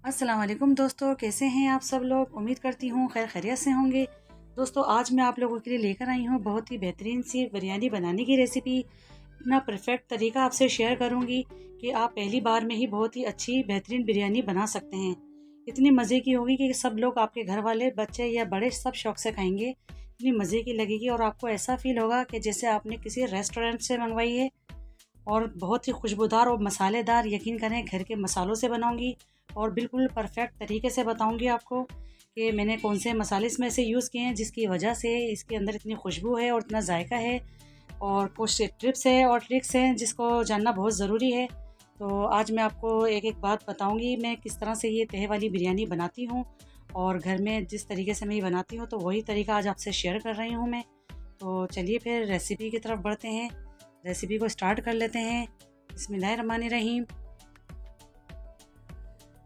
अस्सलाम वालेकुम दोस्तों, कैसे हैं आप सब लोग। उम्मीद करती हूँ खैर खैरियत से होंगे। दोस्तों आज मैं आप लोगों के लिए लेकर आई हूँ बहुत ही बेहतरीन सी बिरयानी बनाने की रेसिपी। इतना परफेक्ट तरीका आपसे शेयर करूँगी कि आप पहली बार में ही बहुत ही अच्छी बेहतरीन बिरयानी बना सकते हैं। इतनी मज़े की होगी कि सब लोग, आपके घर वाले, बच्चे या बड़े, सब शौक से खाएंगे। इतनी मज़े की लगेगी और आपको ऐसा फील होगा कि जैसे आपने किसी रेस्टोरेंट से मंगवाई है। और बहुत ही खुशबूदार और मसालेदार, यकीन करें घर के मसालों से बनाऊंगी और बिल्कुल परफेक्ट तरीके से बताऊंगी आपको कि मैंने कौन से मसाले इसमें से यूज़ किए हैं जिसकी वजह से इसके अंदर इतनी खुशबू है और इतना जायका है। और कुछ टिप्स है और ट्रिक्स हैं जिसको जानना बहुत ज़रूरी है। तो आज मैं आपको एक एक बात बताऊंगी मैं किस तरह से ये तहे वाली बिरयानी बनाती हूँ। और घर में जिस तरीके से मैं ये बनाती हूँ तो वही तरीका आज आपसे शेयर कर रही हूँ मैं। तो चलिए फिर रेसिपी की तरफ बढ़ते हैं। रेसिपी को स्टार्ट कर लेते हैं। बिस्मिल्लाहिर्रहमानिर्रहीम।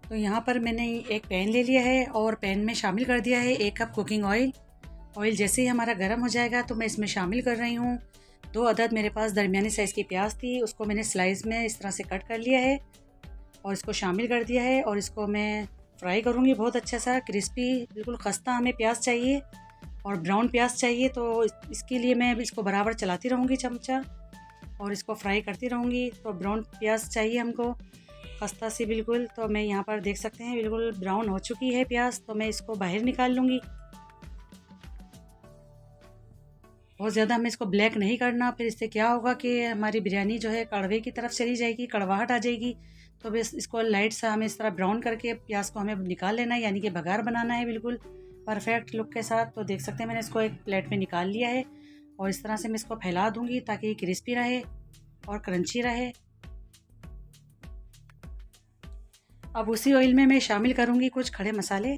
तो यहाँ पर मैंने एक पैन ले लिया है और पैन में शामिल कर दिया है 1 कप कुकिंग ऑयल। ऑयल जैसे ही हमारा गर्म हो जाएगा तो मैं इसमें शामिल कर रही हूँ 2 अदद मेरे पास दरमियानी साइज़ की प्याज थी, उसको मैंने स्लाइस में इस तरह से कट कर लिया है और इसको शामिल कर दिया है। और इसको मैं फ्राई करूँगी बहुत अच्छा सा क्रिस्पी, बिल्कुल खस्ता हमें प्याज चाहिए और ब्राउन प्याज चाहिए। तो इसके लिए मैं इसको बराबर चलाती रहूँगी चमचा और इसको फ्राई करती रहूँगी। तो ब्राउन प्याज चाहिए हमको खस्ता सी बिल्कुल। तो मैं यहाँ पर देख सकते हैं बिल्कुल ब्राउन हो चुकी है प्याज, तो मैं इसको बाहर निकाल लूँगी। बहुत ज़्यादा हमें इसको ब्लैक नहीं करना, फिर इससे क्या होगा कि हमारी बिरयानी जो है कड़वे की तरफ चली जाएगी, कड़वाहट आ जाएगी। तो बस इसको लाइट सा हमें इस तरह ब्राउन करके प्याज को हमें निकाल लेना है, यानी कि बघार बनाना है बिल्कुल परफेक्ट लुक के साथ। तो देख सकते हैं मैंने इसको एक प्लेट में निकाल लिया है और इस तरह से मैं इसको फैला दूँगी ताकि ये क्रिस्पी रहे और क्रंची रहे। अब उसी ऑयल में मैं शामिल करूँगी कुछ खड़े मसाले।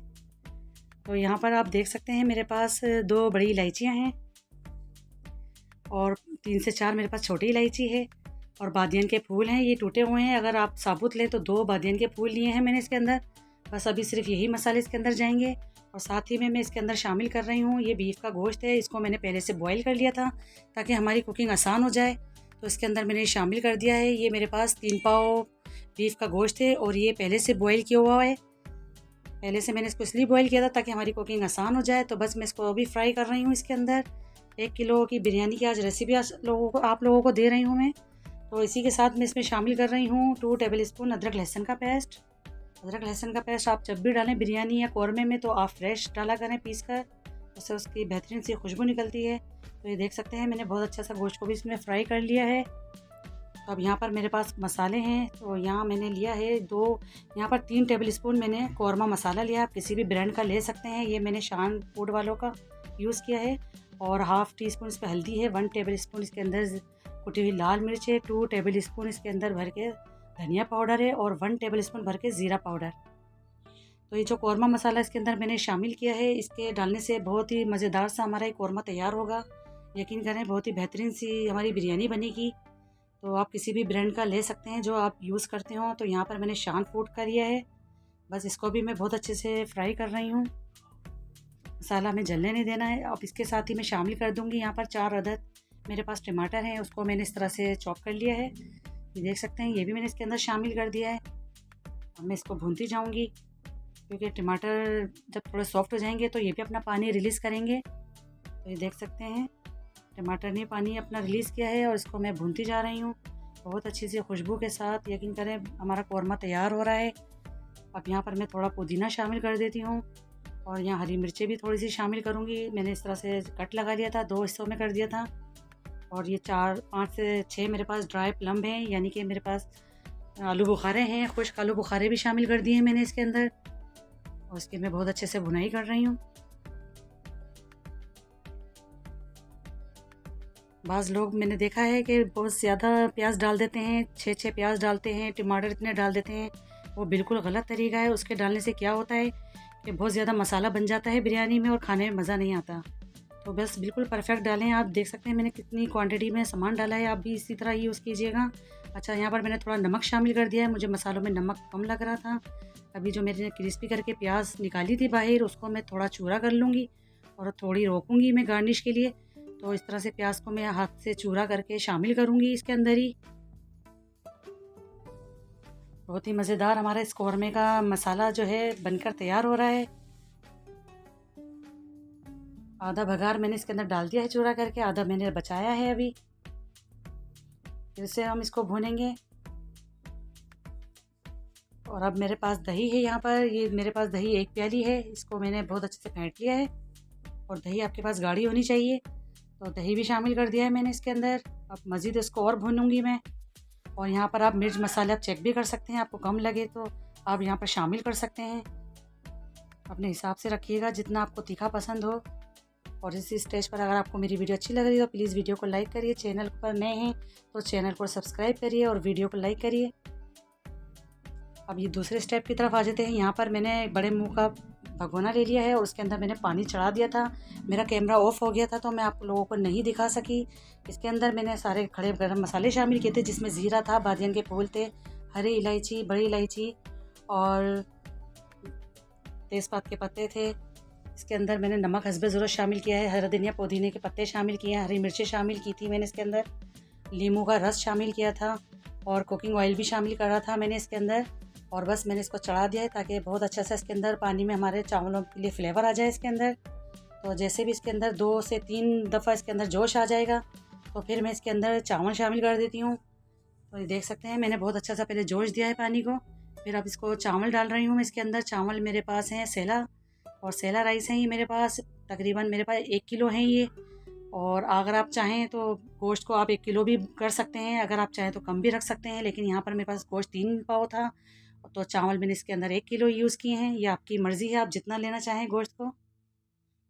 तो यहाँ पर आप देख सकते हैं मेरे पास 2 बड़ी इलायचियाँ हैं और 3 से 4 मेरे पास छोटी इलायची है और बादियन के फूल हैं, ये टूटे हुए हैं। अगर आप साबुत लें तो 2 बादियन के फूल लिए हैं मैंने इसके अंदर। बस अभी सिर्फ यही मसाले इसके अंदर जाएंगे। और साथ ही में मैं इसके अंदर शामिल कर रही हूँ ये बीफ का गोश्त है, इसको मैंने पहले से बॉईल कर लिया था ताकि हमारी कुकिंग आसान हो जाए। तो इसके अंदर मैंने शामिल कर दिया है। ये मेरे पास 3 पाव बीफ का गोश्त है और ये पहले से बॉईल किया हुआ है। पहले से मैंने इसको इसलिए बॉईल किया था ताकि हमारी कुकिंग आसान हो जाए। तो बस मैं इसको अभी फ्राई कर रही हूँ इसके अंदर। 1 किलो की बिरयानी की आज रेसिपी आप लोगों को दे रही हूँ मैं। तो इसी के साथ मैं इसमें शामिल कर रही हूँ 2 टेबल स्पून अदरक लहसुन का पेस्ट। अदरक लहसुन का पेस्ट आप जब भी डालें बिरयानी या कौरमे में तो आप फ्रेश डाला करें पीस कर, उससे उसकी बेहतरीन सी खुशबू निकलती है। तो ये देख सकते हैं मैंने बहुत अच्छा सा गोश्त को भी इसमें फ्राई कर लिया है। तो अब यहाँ पर मेरे पास मसाले हैं। तो यहाँ मैंने लिया है यहाँ पर 3 टेबल स्पून मैंने कौरमा मसाला लिया। आप किसी भी ब्रांड का ले सकते हैं, ये मैंने शान फूड वालों का यूज़ किया है। और हाफ़ टी स्पून इस पर हल्दी है, 1 टेबल स्पून इसके अंदर कुटी हुई लाल मिर्च है, 2 टेबल स्पून इसके अंदर भर के धनिया पाउडर है और 1 टेबल स्पून भर के ज़ीरा पाउडर। तो ये जो कौरमा मसाला इसके अंदर मैंने शामिल किया है, इसके डालने से बहुत ही मज़ेदार सा हमारा ये कौरमा तैयार होगा। यकीन करें बहुत ही बेहतरीन सी हमारी बिरयानी बनेगी। तो आप किसी भी ब्रांड का ले सकते हैं जो आप यूज़ करते हो। तो यहाँ पर मैंने शान फूड का लिया है। बस इसको भी मैं बहुत अच्छे से फ्राई कर रही हूँ, मसाला हमें जलने नहीं देना है। अब इसके साथ ही मैं शामिल कर दूँगी यहाँ पर 4 अदद मेरे पास टमाटर हैं, उसको मैंने इस तरह से चॉप कर लिया है। ये देख सकते हैं ये भी मैंने इसके अंदर शामिल कर दिया है। अब मैं इसको भूनती जाऊँगी क्योंकि टमाटर जब थोड़े सॉफ्ट हो जाएंगे तो ये भी अपना पानी रिलीज़ करेंगे। तो ये देख सकते हैं टमाटर ने पानी अपना रिलीज़ किया है और इसको मैं भूनती जा रही हूँ बहुत अच्छी सी खुशबू के साथ। यकीन करें हमारा कौरमा तैयार हो रहा है। अब यहाँ पर मैं थोड़ा पुदीना शामिल कर देती हूँ और यहाँ हरी मिर्चें भी थोड़ी सी शामिल करूँगी। मैंने इस तरह से कट लगा लिया था, 2 हिस्सों में कर दिया था। और ये 5 से 6 मेरे पास ड्राई प्लम हैं, यानी कि मेरे पास आलू बुखारे हैं, खुश्क आलू बुखारे भी शामिल कर दिए हैं मैंने इसके अंदर। और इसकी मैं बहुत अच्छे से भुनाई कर रही हूँ। बाज़ लोग मैंने देखा है कि बहुत ज़्यादा प्याज डाल देते हैं, 6 प्याज डालते हैं, टमाटर इतने डाल देते हैं। वो बिल्कुल गलत तरीका है। उसके डालने से क्या होता है कि बहुत ज़्यादा मसाला बन जाता है बिरयानी में और खाने में मज़ा नहीं आता। तो बस बिल्कुल परफेक्ट डालें। आप देख सकते हैं मैंने कितनी क्वांटिटी में सामान डाला है, आप भी इसी तरह यूज़ कीजिएगा। अच्छा यहाँ पर मैंने थोड़ा नमक शामिल कर दिया है, मुझे मसालों में नमक कम लग रहा था। अभी जो मैंने क्रिस्पी करके प्याज निकाली थी बाहर, उसको मैं थोड़ा चूरा कर लूँगी और थोड़ी रोकूँगी मैं गार्निश के लिए। तो इस तरह से प्याज को मैं हाथ से चूरा करके शामिल करूँगी इसके अंदर ही। बहुत ही मज़ेदार हमारा इस कौरमे का मसाला जो है बनकर तैयार हो रहा है। आधा बघार मैंने इसके अंदर डाल दिया है चूरा करके, आधा मैंने बचाया है अभी। फिर से हम इसको भूनेंगे। और अब मेरे पास दही है यहाँ पर, ये मेरे पास दही 1 प्याली है, इसको मैंने बहुत अच्छे से फेंट लिया है। और दही आपके पास गाढ़ी होनी चाहिए, तो दही भी शामिल कर दिया है मैंने इसके अंदर। अब मज़ीद इसको और भूनूंगी मैं। और यहाँ पर आप मिर्च मसाले आप चेक भी कर सकते हैं, आपको कम लगे तो आप यहाँ पर शामिल कर सकते हैं। अपने हिसाब से रखिएगा जितना आपको तीखा पसंद हो। और इसी स्टेज पर अगर आपको मेरी वीडियो अच्छी लग रही है तो प्लीज़ वीडियो को लाइक करिए, चैनल पर नए हैं तो चैनल को सब्सक्राइब करिए और वीडियो को लाइक करिए। अब ये दूसरे स्टेप की तरफ आ जाते हैं। यहाँ पर मैंने बड़े मुँह का भगोना ले लिया है और उसके अंदर मैंने पानी चढ़ा दिया था। मेरा कैमरा ऑफ हो गया था तो मैं आप लोगों को नहीं दिखा सकी। इसके अंदर मैंने सारे खड़े गरम मसाले शामिल किए थे, जिसमें ज़ीरा था, बादियान के फूल थे, हरी इलायची, बड़ी इलायची और तेज़पात के पत्ते थे। इसके अंदर मैंने नमक हस्बे ज़रूरत शामिल किया है, हरा धनिया पुदीने के पत्ते शामिल किए हैं, हरी मिर्चें शामिल की थी मैंने इसके अंदर, नींबू का रस शामिल किया था और कुकिंग ऑयल भी शामिल करा था मैंने इसके अंदर। और बस मैंने इसको चढ़ा दिया है ताकि बहुत अच्छा सा इसके अंदर पानी में हमारे चावलों के लिए फ्लेवर आ जाए इसके अंदर। तो जैसे भी इसके अंदर 2 से 3 दफ़ा इसके अंदर जोश आ जाएगा तो फिर मैं इसके अंदर चावल शामिल कर देती हूँ। तो ये देख सकते हैं मैंने बहुत अच्छा सा पहले जोश दिया है पानी को। फिर अब इसको चावल डाल रही हूँ मैं इसके अंदर। चावल मेरे पास हैं सेला, और सेला राइस हैं ये मेरे पास, तकरीबन मेरे पास 1 किलो हैं ये। और अगर आप चाहें तो गोश्त को आप 1 किलो भी कर सकते हैं, अगर आप चाहें तो कम भी रख सकते हैं, लेकिन यहाँ पर मेरे पास गोश्त 3 पाव था तो चावल मैंने इसके अंदर 1 किलो यूज़ किए हैं। ये आपकी मर्ज़ी है, आप जितना लेना चाहें गोश्त को।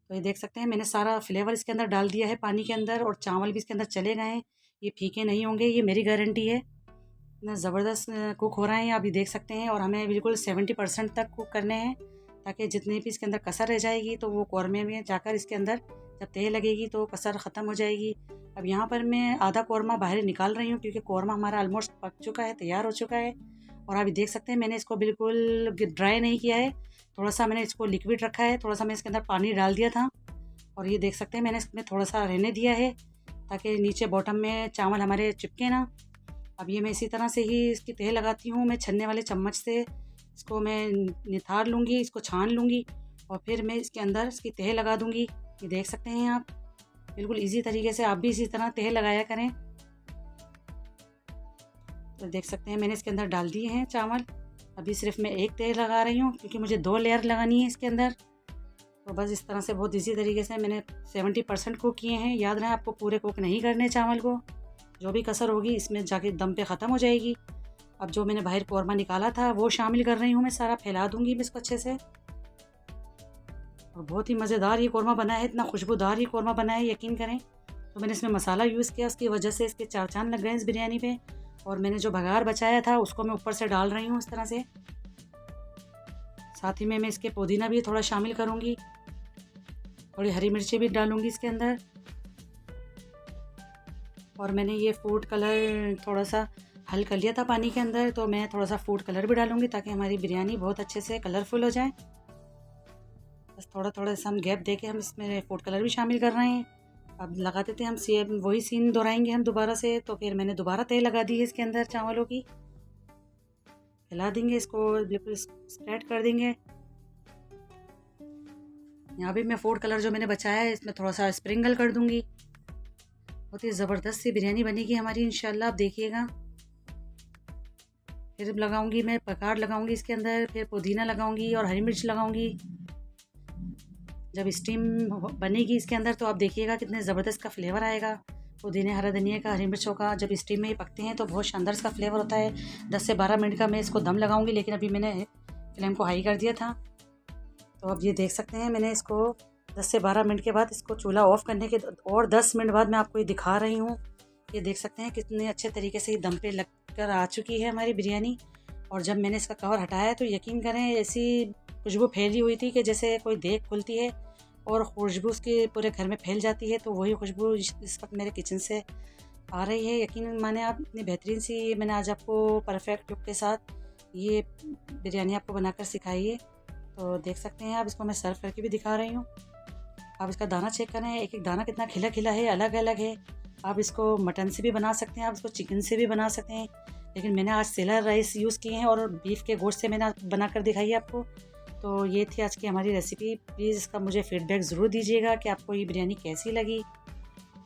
तो ये देख सकते हैं मैंने सारा फ्लेवर इसके अंदर डाल दिया है पानी के अंदर, और चावल भी इसके अंदर चले गए हैं। ये फीके नहीं होंगे, ये मेरी गारंटी है। इतना ज़बरदस्त कुक हो रहा है आप ये देख सकते हैं। और हमें बिल्कुल 70% तक कुक करने हैं ताकि जितनी भी इसके अंदर कसर रह जाएगी तो वो कौरमे में जाकर इसके अंदर जब तेल लगेगी तो कसर ख़त्म हो जाएगी। अब यहाँ पर मैं आधा कौरमा बाहर निकाल रही हूँ क्योंकि कौरमा हमारा ऑलमोस्ट पक चुका है, तैयार हो चुका है। और आप देख सकते हैं मैंने इसको बिल्कुल ड्राई नहीं किया है, थोड़ा सा मैंने इसको लिक्विड रखा है, थोड़ा सा मैंने इसके अंदर पानी डाल दिया था। और ये देख सकते हैं मैंने इसमें थोड़ा सा रहने दिया है ताकि नीचे बॉटम में चावल हमारे चिपके ना। अब ये मैं इसी तरह से ही इसकी तह लगाती हूँ। मैं छन्ने वाले चम्मच से इसको मैं निथार लूँगी, इसको छान लूँगी और फिर मैं इसके अंदर इसकी तह लगा दूँगी। ये देख सकते हैं आप, बिल्कुल इजी तरीके से आप भी इसी तरह तह लगाया करें। तो देख सकते हैं मैंने इसके अंदर डाल दिए हैं चावल। अभी सिर्फ मैं 1 तह लगा रही हूँ क्योंकि मुझे 2 लेयर लगानी है इसके अंदर। तो बस इस तरह से बहुत इजी तरीके से मैंने 70% कुक किए हैं। याद रहे आपको पूरे कुक नहीं करने चावल को, जो भी कसर होगी इसमें जाके दम पे ख़त्म हो जाएगी। अब जो मैंने बाहर कौरमा निकाला था वो शामिल कर रही हूँ मैं, सारा फैला दूँगी मैं इसको अच्छे से। और बहुत ही मज़ेदार ये कौरमा बना है, इतना खुशबूदार ये कौरमा बना है, यकीन करें। तो मैंने इसमें मसाला यूज़ किया, उसकी वजह से इसके 4 चांद लग गए इस बिरयानी पे। और मैंने जो बघार बचाया था उसको मैं ऊपर से डाल रही हूँ इस तरह से। साथ ही में मैं इसके पुदीना भी थोड़ा शामिल करूँगी, थोड़ी हरी मिर्ची भी डालूँगी इसके अंदर। और मैंने ये फूड कलर थोड़ा सा हल कर लिया था पानी के अंदर, तो मैं थोड़ा सा फूड कलर भी डालूँगी ताकि हमारी बिरयानी बहुत अच्छे से कलरफुल हो जाए। बस थोड़ा थोड़ा सा हम गैप दे के हम इसमें फूड कलर भी शामिल कर रहे हैं। अब लगा देते हैं हम सेम वही सीन दोहराएंगे हम दोबारा से। तो फिर मैंने दोबारा तेल लगा दी है इसके अंदर चावलों की, हिला देंगे इसको, बिल्कुल स्प्रेड कर देंगे। यहाँ भी मैं फूड कलर जो मैंने बचाया है इसमें थोड़ा सा स्प्रिंकल कर दूँगी। बहुत ही ज़बरदस्त सी बिरयानी बनेगी हमारी इंशाल्लाह, आप देखिएगा। फिर लगाऊंगी मैं बघार लगाऊंगी इसके अंदर, फिर पुदीना लगाऊंगी और हरी मिर्च लगाऊंगी। जब स्टीम बनेगी इसके अंदर तो आप देखिएगा कितने ज़बरदस्त का फ्लेवर आएगा पुदीने, हरा धनिया का, हरी मिर्चों का। जब स्टीम में ही पकते हैं तो बहुत शानदार इसका फ्लेवर होता है। 10 से 12 मिनट का मैं इसको दम लगाऊंगी, लेकिन अभी मैंने फ्लेम को हाई कर दिया था। तो अब ये देख सकते हैं मैंने इसको 10 से 12 मिनट के बाद इसको चूल्हा ऑफ़ करने के और 10 मिनट बाद मैं आपको ये दिखा रही हूँ। ये देख सकते हैं कितने अच्छे तरीके से दम पे लग कर आ चुकी है हमारी बिरयानी। और जब मैंने इसका कवर हटाया तो यकीन करें ऐसी खुशबू फैली हुई थी कि जैसे कोई देग खुलती है और खुशबू उसके पूरे घर में फैल जाती है, तो वही खुशबू इस वक्त मेरे किचन से आ रही है। यकीन माने आप, इतनी बेहतरीन सी मैंने आज आपको परफेक्ट लुक के साथ ये बिरयानी आपको बनाकर सिखाई है। तो देख सकते हैं आप, इसको मैं सर्व करके भी दिखा रही हूँ। आप इसका दाना चेक करें, एक एक दाना कितना खिला खिला है, अलग अलग है। आप इसको मटन से भी बना सकते हैं, आप इसको चिकन से भी बना सकते हैं, लेकिन मैंने आज सेलर राइस यूज़ किए हैं और बीफ के गोश्त से मैंने बना कर दिखाई है आपको। तो ये थी आज की हमारी रेसिपी। प्लीज़ इसका मुझे फ़ीडबैक ज़रूर दीजिएगा कि आपको ये बिरयानी कैसी लगी,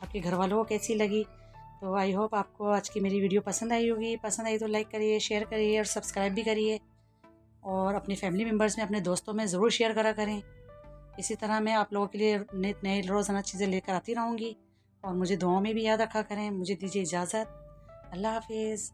आपके घर वालों को कैसी लगी। तो आई होप आपको आज की मेरी वीडियो पसंद आई होगी। पसंद आई तो लाइक करिए, शेयर करिए और सब्सक्राइब भी करिए, और अपने फैमिली मेम्बर्स में, अपने दोस्तों में ज़रूर शेयर करा करें। इसी तरह मैं आप लोगों के लिए नए रोज़ाना चीज़ें लेकर आती रहूँगी, और मुझे दुआओं में भी याद रखा करें। मुझे दीजिए इजाज़त। अल्लाह हाफिज़।